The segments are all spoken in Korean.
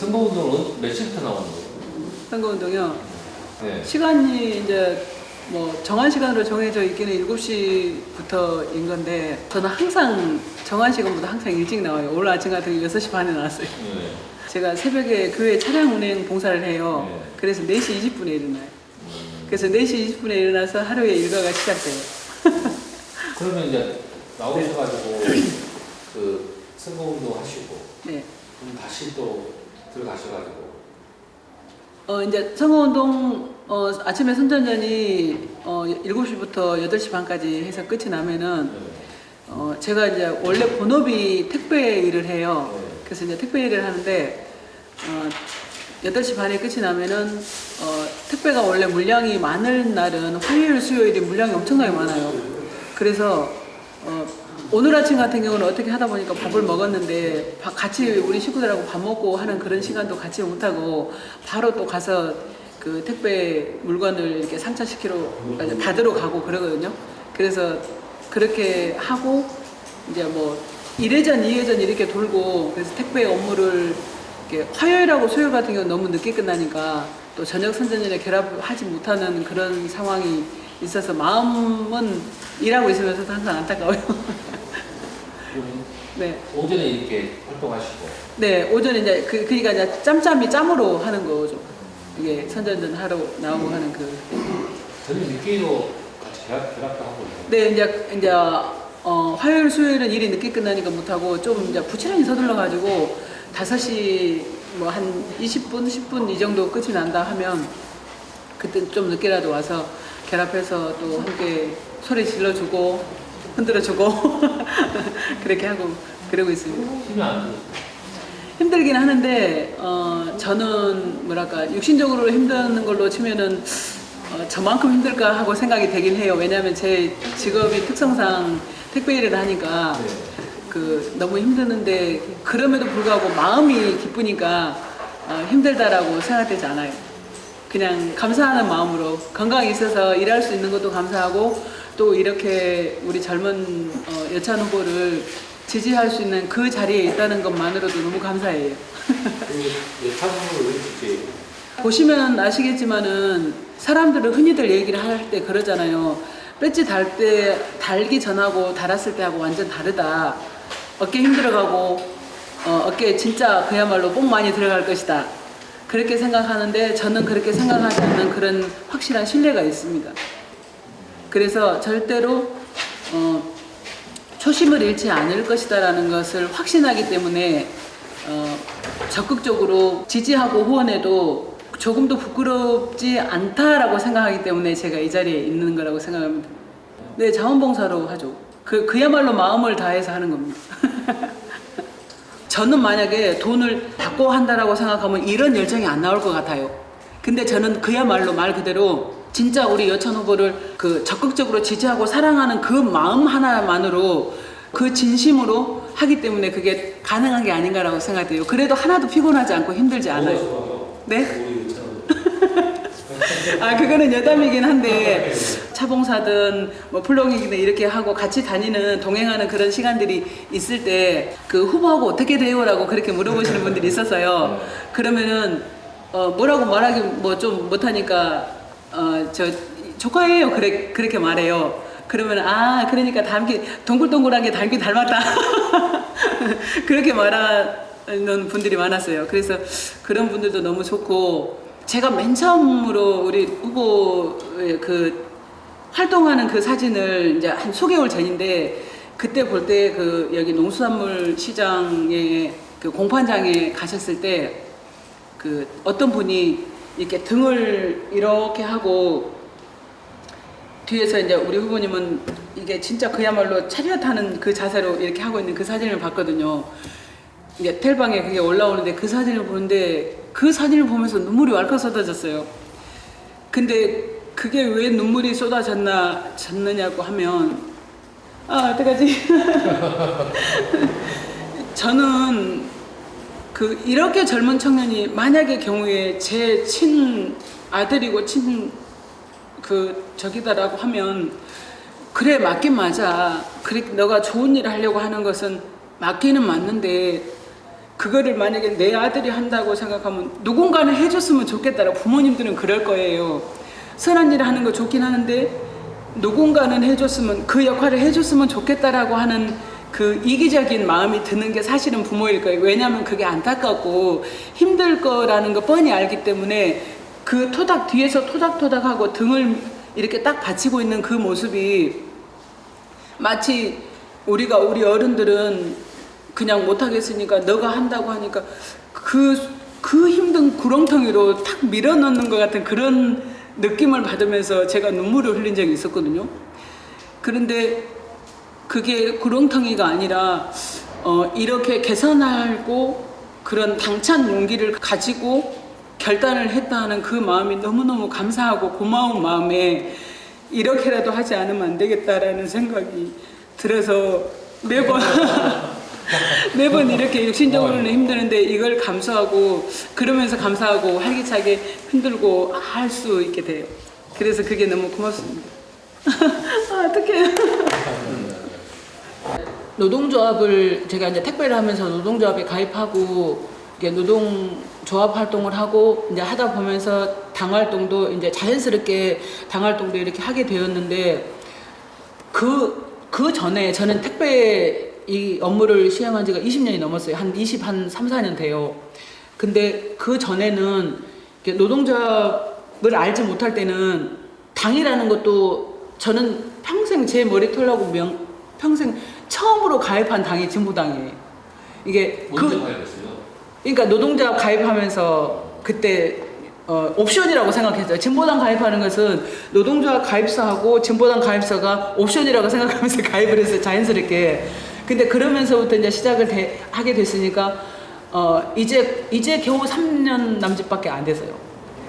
선거운동은 몇 시부터 나오는 거예요? 선거운동요. 네. 시간이 이제 뭐 정한 시간으로 정해져 있기는 7시부터인 건데 저는 항상 정한 시간보다 항상 일찍 나와요. 오늘 아침 같은 경우 6시 반에 나왔어요. 네. 제가 새벽에 교회 차량 운행 봉사를 해요. 네. 그래서 4시 20분에 일어나요. 그래서 4시 20분에 일어나서 하루의 일과가 시작돼요. 그러면 이제 나오셔가지고 그 선거운동 하시고 네. 그럼 다시 또 들어가셔가지고 이제 선거운동 아침에 선전전이 7시부터 8시 반까지 해서 끝이 나면은 제가 이제 원래 본업이 택배 일을 해요. 네. 그래서 이제 택배 일을 하는데 8시 반에 끝이 나면은 택배가 원래 물량이 많은 날은 화요일, 수요일이 물량이 엄청나게 많아요. 그래서 오늘 아침 같은 경우는 어떻게 하다 보니까 밥을 먹었는데 같이 우리 식구들하고 밥 먹고 하는 그런 시간도 같이 못하고 바로 또 가서 그 택배 물건을 이렇게 상차시키러 받으러 가고 그러거든요. 그래서 그렇게 하고 이제 뭐 이회전 이회전 이렇게 돌고 그래서 택배 업무를 이렇게 화요일하고 수요일 같은 경우는 너무 늦게 끝나니까 또 저녁 선전전에 결합하지 못하는 그런 상황이 있어서 마음은 일하고 있으면서도 항상 안타까워요. 네. 오전에 이렇게 활동하시고 네, 오전에 이제 그러니까 이제 짬짬이 짬으로 하는 거죠. 이게 선전전 하러 나오고 하는 그. 저녁 늦게도 같이 결합도 하고 있어요. 네, 이제 화요일, 수요일은 일이 늦게 끝나니까 못하고 좀 이제 부지런히 서둘러가지고 5시 뭐 한 20분, 10분 이 정도 끝이 난다 하면 그때 좀 늦게라도 와서 결합해서 또 함께 소리 질러주고 흔들어주고 그렇게 하고 그러고 있습니다. 힘이 안 들어요. 힘들긴 하는데 저는 뭐랄까 육신적으로 힘드는 걸로 치면은 저만큼 힘들까 하고 생각이 되긴 해요. 왜냐하면 제 직업이 특성상 택배 일을 하니까 네. 그 너무 힘드는데 그럼에도 불구하고 마음이 기쁘니까 힘들다라고 생각되지 않아요. 그냥 감사하는 마음으로 건강이 있어서 일할 수 있는 것도 감사하고 또 이렇게 우리 젊은 여찬 후보를 지지할 수 있는 그 자리에 있다는 것만으로도 너무 감사해요. 그 예타분을 왜 이렇게 보시면 아시겠지만은 사람들은 흔히들 얘기를 할 때 그러잖아요. 배지 달기 전하고 달았을 때하고 완전 다르다. 어깨 힘들어가고 어깨에 진짜 그야말로 뽕 많이 들어갈 것이다. 그렇게 생각하는데 저는 그렇게 생각하지 않는 그런 확실한 신뢰가 있습니다. 그래서 절대로 초심을 잃지 않을 것이다라는 것을 확신하기 때문에 적극적으로 지지하고 후원해도 조금도 부끄럽지 않다라고 생각하기 때문에 제가 이 자리에 있는 거라고 생각합니다. 네, 자원봉사로 하죠. 그야말로 마음을 다해서 하는 겁니다. 저는 만약에 돈을 받고 한다라고 생각하면 이런 열정이 안 나올 것 같아요. 근데 저는 그야말로 말 그대로 진짜 우리 여찬 후보를 그 적극적으로 지지하고 사랑하는 그 마음 하나만으로 그 진심으로 하기 때문에 그게 가능한 게 아닌가라고 생각돼요. 그래도 하나도 피곤하지 않고 힘들지 않아요. 네? 그거는 여담이긴 한데 차봉사든 뭐 플로깅이든 이렇게 하고 같이 다니는 동행하는 그런 시간들이 있을 때 그 후보하고 어떻게 돼요라고 그렇게 물어보시는 분들이 있었어요. 그러면은 뭐라고 말하기 뭐 좀 못하니까 저 조카예요 그렇게 말해요. 그러면 그러니까 닮기 동글동글하게 닮기 닮았다 그렇게 말하는 분들이 많았어요. 그래서 그런 분들도 너무 좋고 제가 맨 처음으로 우리 후보의 그 활동하는 그 사진을 이제 한 수개월 전인데 그때 볼 때 그 여기 농수산물 시장에 그 공판장에 가셨을 때 그 어떤 분이 이렇게 등을 이렇게 하고 뒤에서 이제 우리 후보님은 이게 진짜 그야말로 차렷 하는 그 자세로 이렇게 하고 있는 그 사진을 봤거든요. 이제 텔방에 그게 올라오는데 그 사진을 보는데 그 사진을 보면서 눈물이 왈칵 쏟아졌어요. 근데 그게 왜 눈물이 쏟아졌느냐고 하면 어떡하지? 저는 이렇게 젊은 청년이 만약의 경우에 제 친 아들이고 저기다라고 하면 그래 맞긴 맞아. 그래 너가 좋은 일을 하려고 하는 것은 맞기는 맞는데 그거를 만약에 내 아들이 한다고 생각하면 누군가는 해줬으면 좋겠다라고 부모님들은 그럴 거예요. 선한 일을 하는 거 좋긴 하는데 누군가는 해줬으면 그 역할을 해줬으면 좋겠다라고 하는 그 이기적인 마음이 드는 게 사실은 부모일 거예요. 왜냐하면 그게 안타깝고 힘들 거라는 거 뻔히 알기 때문에 그 토닥 뒤에서 토닥토닥하고 등을 이렇게 딱 받치고 있는 그 모습이 마치 우리 어른들은 그냥 못하겠으니까 너가 한다고 하니까 그 힘든 구렁텅이로 탁 밀어넣는 것 같은 그런 느낌을 받으면서 제가 눈물을 흘린 적이 있었거든요. 그런데 그게 구렁텅이가 아니라 이렇게 개선하고 그런 당찬 용기를 가지고 결단을 했다는 그 마음이 너무너무 감사하고 고마운 마음에 이렇게라도 하지 않으면 안 되겠다라는 생각이 들어서 매번 이렇게 육신적으로는 힘드는데 이걸 감수하고 그러면서 감사하고 활기차게 흔들고 할 수 있게 돼요. 그래서 그게 너무 고맙습니다. 아, 어떡해. 노동조합을 제가 이제 택배를 하면서 노동조합에 가입하고 이게 노동조합 활동을 하고 이제 하다 보면서 당 활동도 이제 자연스럽게 당 활동도 이렇게 하게 되었는데 그 전에 저는 택배 이 업무를 시행한 지가 20년이 넘었어요. 한 3, 4년 돼요. 근데 그 전에는 노동조합을 알지 못할 때는 당이라는 것도 저는 평생 제 머리 털라고 평생 처음으로 가입한 당이 진보당이에요. 이게 언제 가입했어요? 그러니까 노동조합 가입하면서 그때 옵션이라고 생각했어요. 진보당 가입하는 것은 노동조합 가입서하고 진보당 가입서가 옵션이라고 생각하면서 가입을 했어요. 자연스럽게. 근데 그러면서부터 이제 시작을 하게 됐으니까 이제 겨우 3년 남짓밖에 안 돼서요.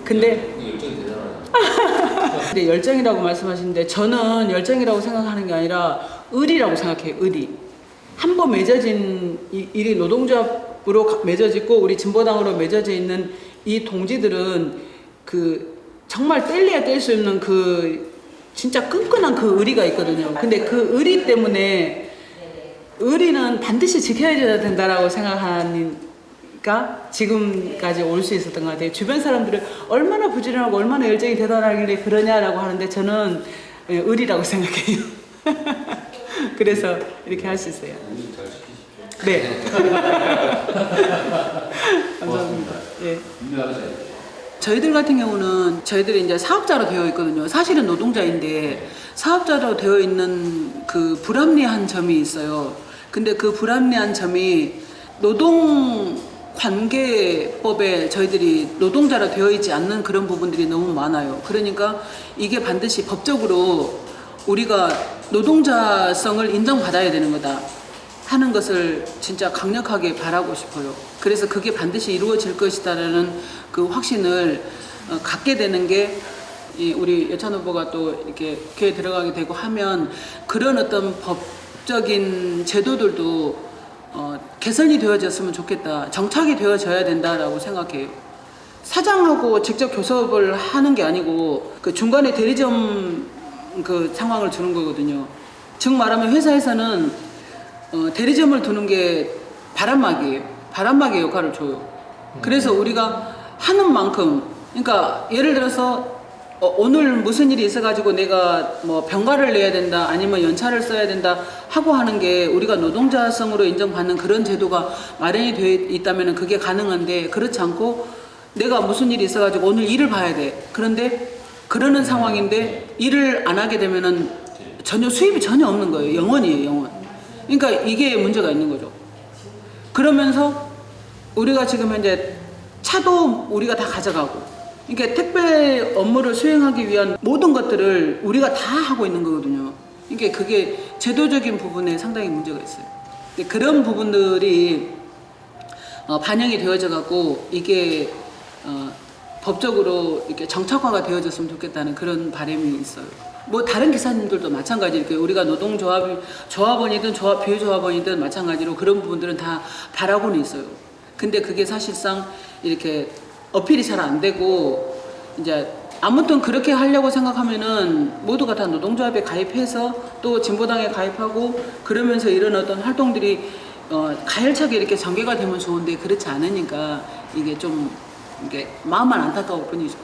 근데 열정이 대단하네. 근데 열정이라고 말씀하시는데 저는 열정이라고 생각하는 게 아니라 의리라고 생각해요. 의리. 한 번 맺어진 일이 노동조합으로 맺어지고 우리 진보당으로 맺어져 있는 이 동지들은 그 정말 뗄래야 뗄 수 없는 그 진짜 끈끈한 그 의리가 있거든요. 근데 그 의리 때문에 의리는 반드시 지켜야 된다라고 생각하니까 지금까지 올 수 있었던 것 같아요. 주변 사람들은 얼마나 부지런하고 얼마나 열정이 대단하길래 그러냐라고 하는데 저는 의리라고 생각해요. 그래서 이렇게 할 수 있어요. 우리 잘 지키십시오. 네. 고맙습니다. 예. 인정하세요. 저희들 같은 경우는 저희들이 이제 사업자로 되어 있거든요. 사실은 노동자인데 사업자로 되어 있는 그 불합리한 점이 있어요. 근데 그 불합리한 점이 노동관계법에 저희들이 노동자로 되어 있지 않는 그런 부분들이 너무 많아요. 그러니까 이게 반드시 법적으로 우리가 노동자성을 인정받아야 되는 거다 하는 것을 진짜 강력하게 바라고 싶어요. 그래서 그게 반드시 이루어질 것이다라는 그 확신을 갖게 되는 게 우리 여찬 후보가 또 이렇게 교회에 들어가게 되고 하면 그런 어떤 법적인 제도들도 개선이 되어졌으면 좋겠다. 정착이 되어져야 된다라고 생각해요. 사장하고 직접 교섭을 하는 게 아니고 그 중간에 대리점 그 상황을 주는 거거든요. 즉 말하면 회사에서는 대리점을 두는 게 바람막이에요. 바람막이 역할을 줘요. 그래서 우리가 하는 만큼, 그러니까 예를 들어서 오늘 무슨 일이 있어가지고 내가 뭐 병가를 내야 된다, 아니면 연차를 써야 된다 하고 하는 게 우리가 노동자성으로 인정받는 그런 제도가 마련이 되어 있다면 그게 가능한데 그렇지 않고 내가 무슨 일이 있어가지고 오늘 일을 봐야 돼. 그런데 그러는 상황인데 일을 안 하게 되면은 전혀 수입이 전혀 없는 거예요. 영원이에요, 영원. 그러니까 이게 문제가 있는 거죠. 그러면서 우리가 지금 현재 차도 우리가 다 가져가고, 그러니까 택배 업무를 수행하기 위한 모든 것들을 우리가 다 하고 있는 거거든요. 그러니까 그게 제도적인 부분에 상당히 문제가 있어요. 그런 부분들이 반영이 되어져 갖고 이게 법적으로 이렇게 정착화가 되어졌으면 좋겠다는 그런 바람이 있어요. 뭐 다른 기사님들도 마찬가지 이렇게 우리가 조합원이든 비조합원이든 마찬가지로 그런 부분들은 다 바라고는 있어요. 근데 그게 사실상 이렇게 어필이 잘 안 되고 이제 아무튼 그렇게 하려고 생각하면은 모두가 다 노동조합에 가입해서 또 진보당에 가입하고 그러면서 이런 어떤 활동들이 가열차게 이렇게 전개가 되면 좋은데 그렇지 않으니까 이게 좀 이게 마음만 안타까울 뿐이죠.